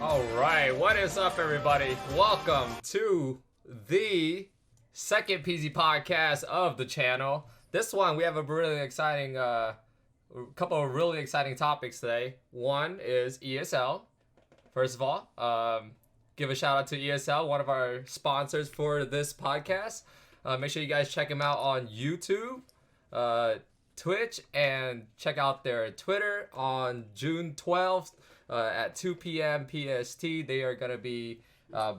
All right, what is up, everybody? Welcome to the second PZ podcast of the channel. This one, we have a really exciting, couple of really exciting topics today. One is ESL. First of all, give a shout out to ESL, one of our sponsors for this podcast. Make sure you guys check them out on YouTube, Twitch, and check out their Twitter on June 12th. At 2 p.m. PST, they are going to be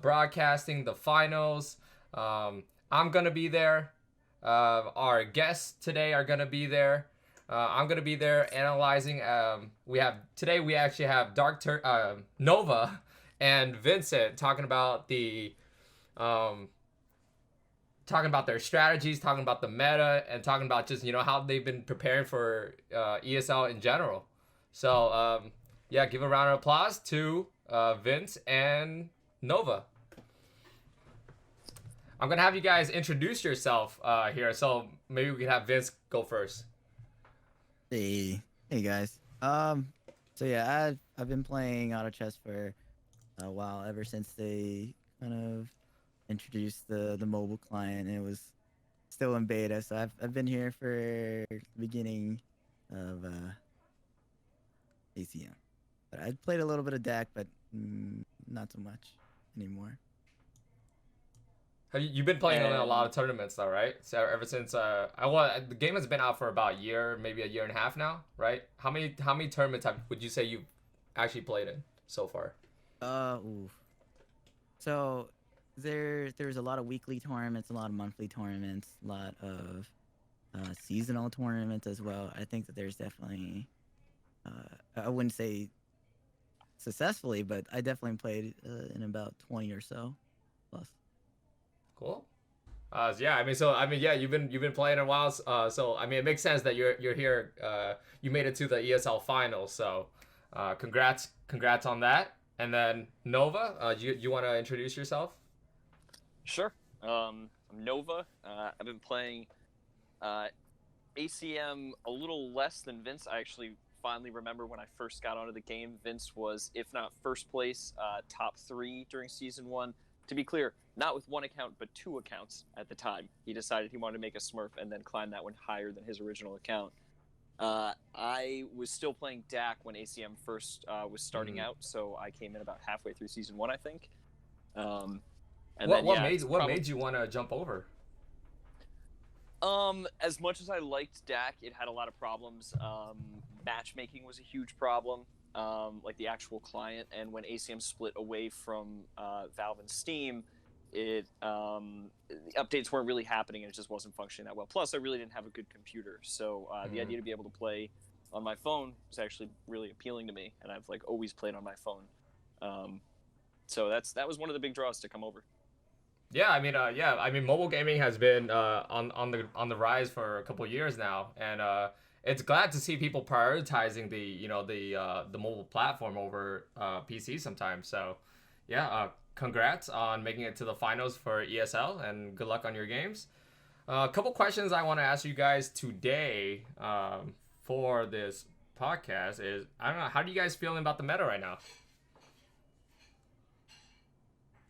broadcasting the finals. I'm going to be there. Our guests today are going to be there. I'm going to be there analyzing. We actually have Nova and Viiince talking about their strategies, talking about the meta, and talking about just, how they've been preparing for ESL in general. So, yeah, give a round of applause to Viiince and Nova. I'm going to have you guys introduce yourself here. So maybe we can have Viiince go first. Hey guys. So yeah, I've been playing auto chess for a while, ever since they kind of introduced the mobile client, and it was still in beta. So I've been here for the beginning of ACM. But I played a little bit of DAC, but not so much anymore. You've been playing in a lot of tournaments, though, right? So ever since the game has been out for about a year, maybe a year and a half now, right? How many tournaments would you say you've actually played in so far? So there's a lot of weekly tournaments, a lot of monthly tournaments, a lot of seasonal tournaments as well. I think that there's definitely I wouldn't say successfully, but I definitely played in about 20 or so plus. Cool. You've been playing a while. So it makes sense that you're here. You made it to the ESL finals. So, congrats on that. And then Nova, you want to introduce yourself? Sure. I'm Nova. I've been playing ACM a little less than Viiince. I actually finally remember when I first got onto the game, Viiince was, if not first place, top 3 during season 1. To be clear, not with one account, but 2 accounts at the time. He decided he wanted to make a Smurf and then climb that one higher than his original account. I was still playing DAC when ACM first was starting out, so I came in about halfway through season 1, I think. What made you want to jump over? As much as I liked DAC, it had a lot of problems. Matchmaking was a huge problem, like the actual client. And when ACM split away from Valve and Steam, the updates weren't really happening, and it just wasn't functioning that well. Plus, I really didn't have a good computer, so the idea to be able to play on my phone was actually really appealing to me, and I've always played on my phone. So that was one of the big draws to come over. Yeah, mobile gaming has been on the rise for a couple of years now, and it's glad to see people prioritizing the mobile platform over PC sometimes. So, yeah, congrats on making it to the finals for ESL, and good luck on your games. A couple questions I want to ask you guys today for this podcast is, I don't know, how do you guys feeling about the meta right now?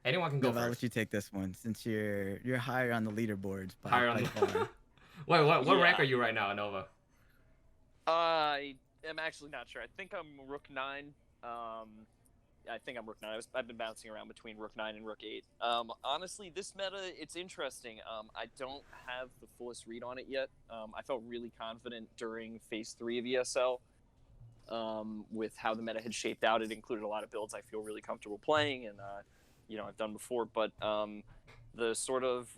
Anyone can go first. I'll let you take this one, since you're higher on the leaderboards. Higher on the What rank are you right now, Nova? I am actually not sure. I think I'm Rook 9. I think I'm Rook 9. I've been bouncing around between Rook 9 and Rook 8. Honestly, this meta, it's interesting. I don't have the fullest read on it yet. I felt really confident during Phase 3 of ESL with how the meta had shaped out. It included a lot of builds I feel really comfortable playing, and I've done before, but the sort of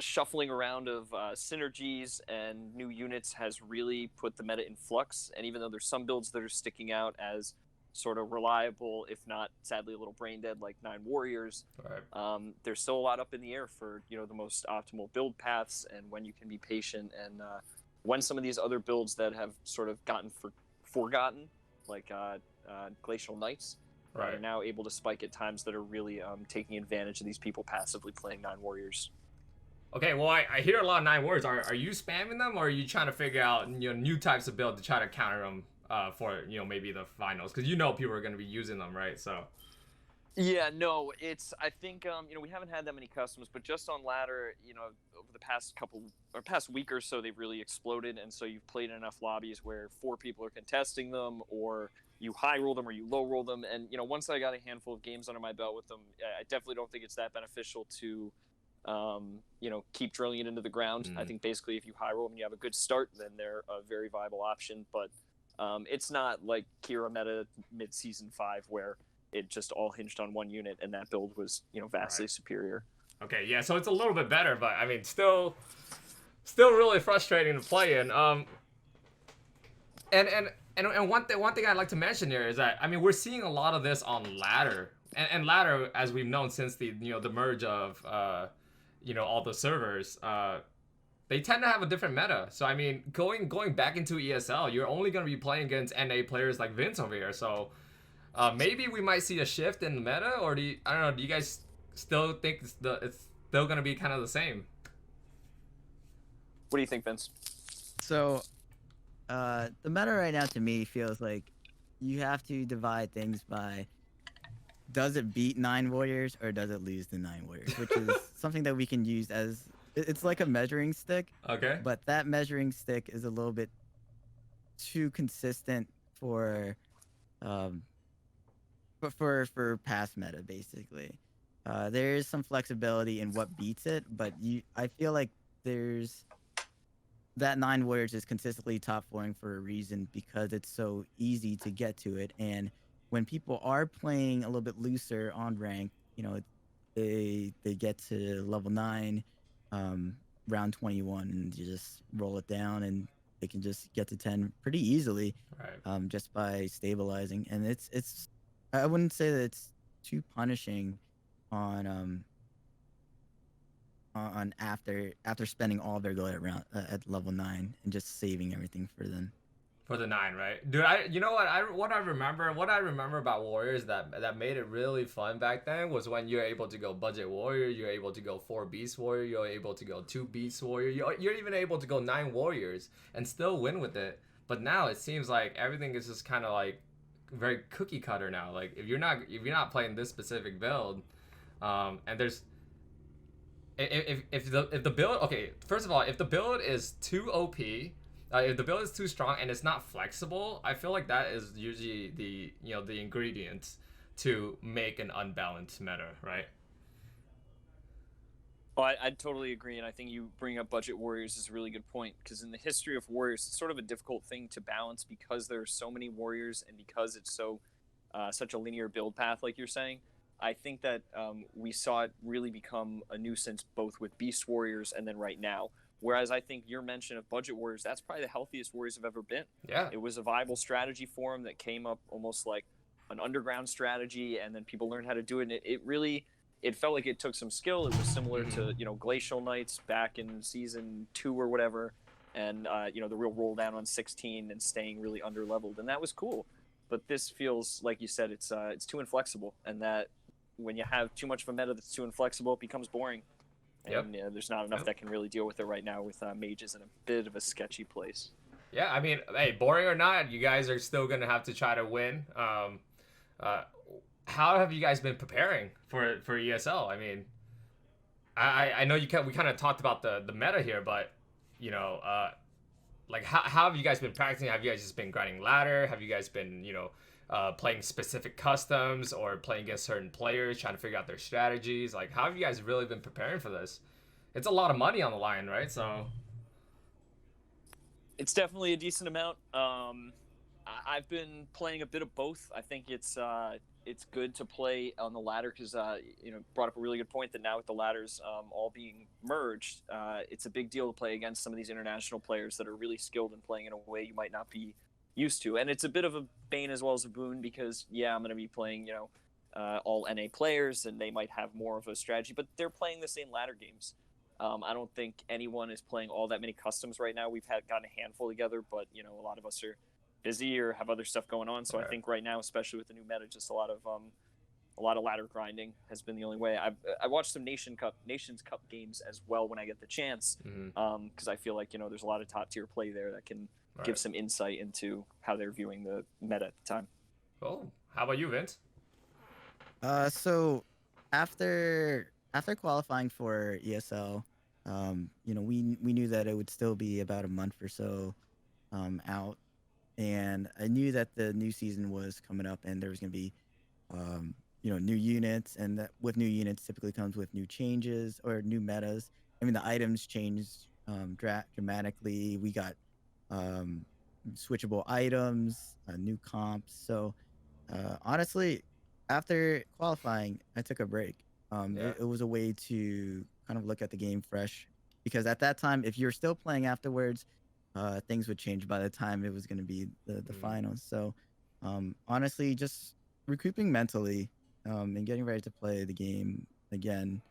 shuffling around of synergies and new units has really put the meta in flux. And even though there's some builds that are sticking out as sort of reliable, if not sadly a little brain dead, like 9 Warriors, right, there's still a lot up in the air for the most optimal build paths, and when you can be patient, and when some of these other builds that have sort of gotten forgotten, like Glacial Knights, right, are now able to spike at times that are really taking advantage of these people passively playing 9 Warriors. Okay, well, I hear a lot of 9 Warriors. Are you spamming them, or are you trying to figure out new types of build to try to counter them for maybe the finals, because people are going to be using them, right? So Yeah, no, I think we haven't had that many customs, but just on ladder, over the past week or so, they've really exploded, and so you've played enough lobbies where 4 people are contesting them, or you high roll them or you low roll them, and once I got a handful of games under my belt with them, I definitely don't think it's that beneficial to keep drilling it into the ground. I think basically if you high roll them and you have a good start, then they're a very viable option, but it's not like Kira meta mid-season 5 where it just all hinged on one unit, and that build was, vastly superior. Okay, yeah, so it's a little bit better, but I mean, still really frustrating to play in. And one thing I'd like to mention here is that, I mean, we're seeing a lot of this on ladder, and ladder, as we've known since the the merge of all the servers, they tend to have a different meta. So I mean, going back into ESL, you're only going to be playing against NA players like Viiince over here. So maybe we might see a shift in the meta, or do you guys still think it's still going to be kind of the same? What do you think, Vince? So, the meta right now to me feels like you have to divide things by, does it beat 9 warriors or does it lose to 9 warriors, which is something that we can use as, it's like a measuring stick. Okay. But that measuring stick is a little bit too consistent for past meta, basically. There is some flexibility in what beats it, but I feel like that 9 warriors is consistently top 4ing for a reason, because it's so easy to get to it. And when people are playing a little bit looser on rank, they get to level 9, round 21, and you just roll it down, and they can just get to 10 pretty easily, right. Just by stabilizing. And it's I wouldn't say that it's too punishing on after spending all their gold at level 9 and just saving everything for them. For the 9, right? Dude, what I remember about Warriors that made it really fun back then was when you're able to go budget warrior, you're able to go 4 beast warrior, you're able to go 2 beast warrior, you're even able to go 9 warriors and still win with it. But now it seems like everything is just kind of like very cookie cutter now. Like if you're not playing this specific build, and there's if the build, okay, first of all, if the build is too OP, if the build is too strong and it's not flexible, I feel like that is usually the the ingredients to make an unbalanced meta, right? Well, I totally agree, and I think you bring up budget warriors is a really good point, because in the history of warriors, it's sort of a difficult thing to balance because there are so many warriors and because it's such a linear build path, like you're saying. I think that we saw it really become a nuisance both with beast warriors and then right now. Whereas I think your mention of budget warriors, that's probably the healthiest warriors have ever been. Yeah. It was a viable strategy for them that came up almost like an underground strategy, and then people learned how to do it. And it felt like it took some skill. It was similar to Glacial Knights back in season 2 or whatever, and the real roll down on 16 and staying really under leveled, and that was cool. But this feels like you said it's too inflexible, and that when you have too much of a meta that's too inflexible, it becomes boring. And there's not enough that can really deal with it right now, with mages in a bit of a sketchy place. Yeah, I mean, hey, boring or not, you guys are still gonna have to try to win. How have you guys been preparing for ESL? I mean, I know we kind of talked about the meta here, but like how have you guys been practicing? Have you guys just been grinding ladder? Have you guys been playing specific customs or playing against certain players, trying to figure out their strategies? Like, how have you guys really been preparing for this? It's a lot of money on the line, right? So it's definitely a decent amount. I've been playing a bit of both. I think it's good to play on the ladder because brought up a really good point that now with the ladders all being merged, it's a big deal to play against some of these international players that are really skilled in playing in a way you might not be used to. And it's a bit of a bane as well as a boon because I'm going to be playing all NA players, and they might have more of a strategy, but they're playing the same ladder games. I don't think anyone is playing all that many customs right now. We've gotten a handful together, but a lot of us are busy or have other stuff going on. So I think right now, especially with the new meta, just a lot of ladder grinding has been the only way. I watched some Nations Cup games as well when I get the chance, because I feel like there's a lot of top tier play there that can give Right. some insight into how they're viewing the meta at the time. Cool. How about you, Vince? So after qualifying for ESL, we knew that it would still be about a month or so out, and I knew that the new season was coming up, and there was gonna be new units, and that with new units typically comes with new changes or new metas. I mean, the items changed dramatically. We got um, switchable items, new comps. So honestly, after qualifying, I took a break. Yeah. It was a way to kind of look at the game fresh, because at that time, if you're still playing afterwards, things would change by the time it was going to be the Mm. finals. So honestly, just recouping mentally and getting ready to play the game again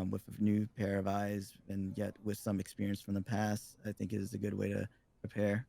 with a new pair of eyes and yet with some experience from the past, I think is a good way to prepare.